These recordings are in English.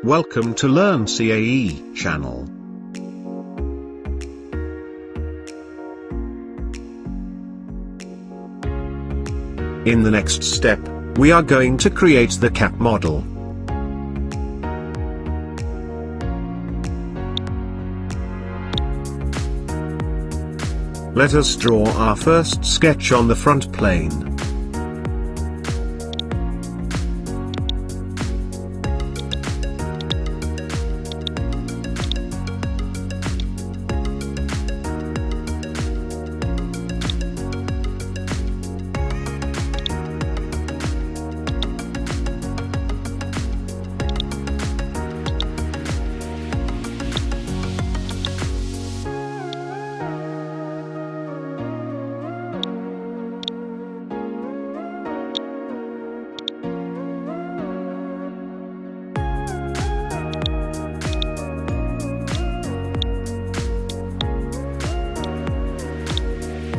Welcome to Learn CAE channel. In the next step, we are going to create the cap model. Let us draw our first sketch on the front plane.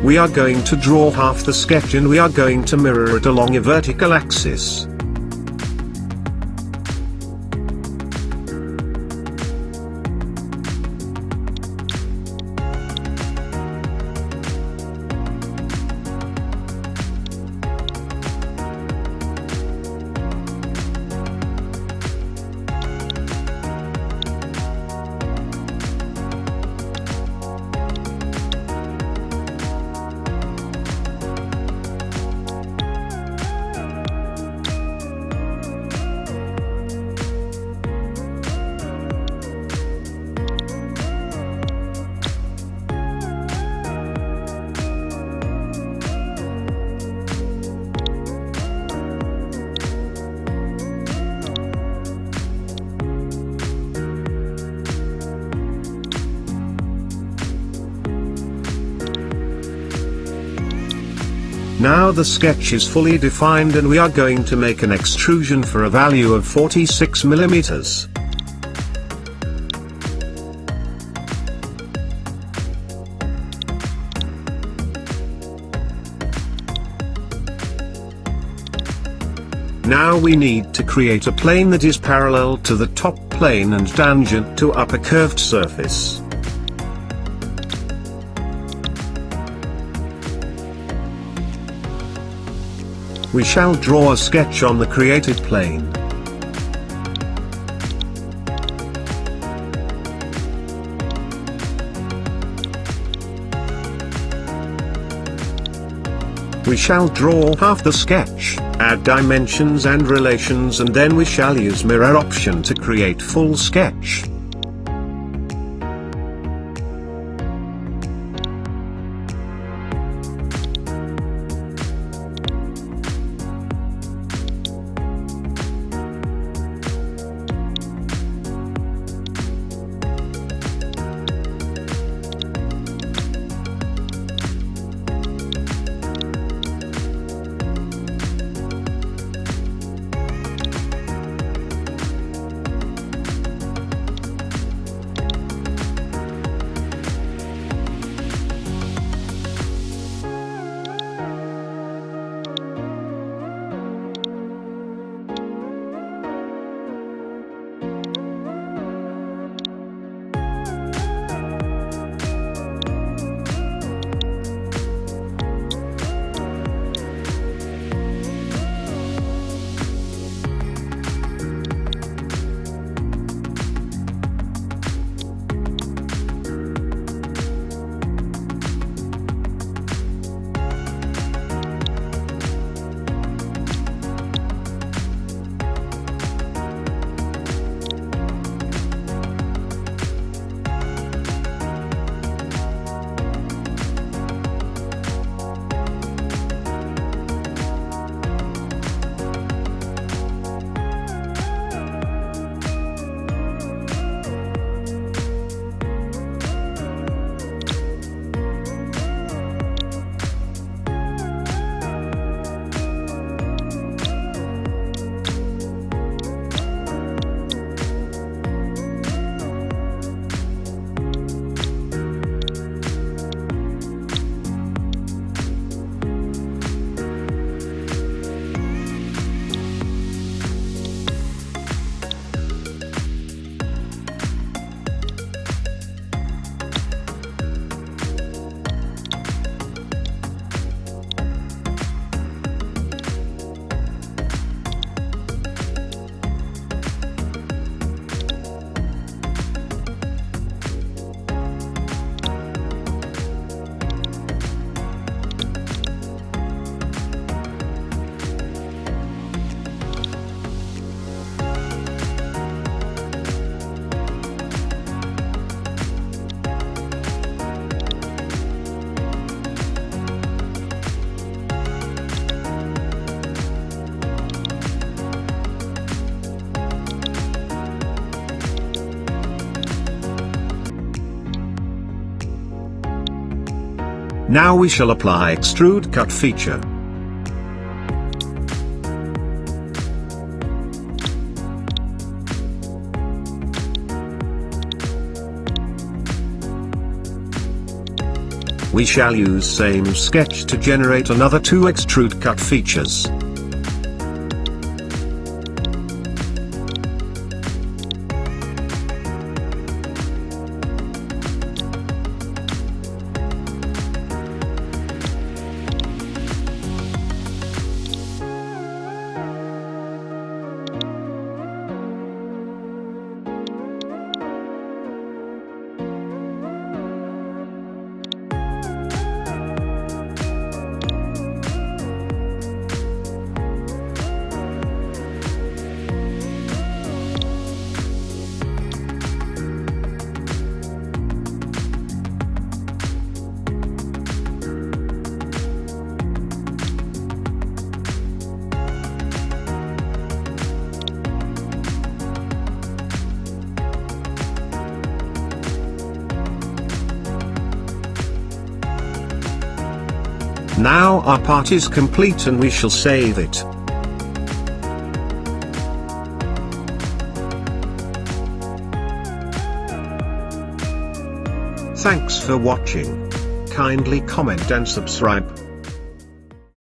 We are going to draw half the sketch and we are going to mirror it along a vertical axis. Now the sketch is fully defined and we are going to make an extrusion for a value of 46 mm. Now we need to create a plane that is parallel to the top plane and tangent to up a curved surface. We shall draw a sketch on the created plane. We shall draw half the sketch, add dimensions and relations, and then we shall use mirror option to create full sketch. Now we shall apply extrude cut feature. We shall use same sketch to generate another 2 extrude cut features. Now our part is complete and we shall save it. Thanks for watching. Kindly comment and subscribe.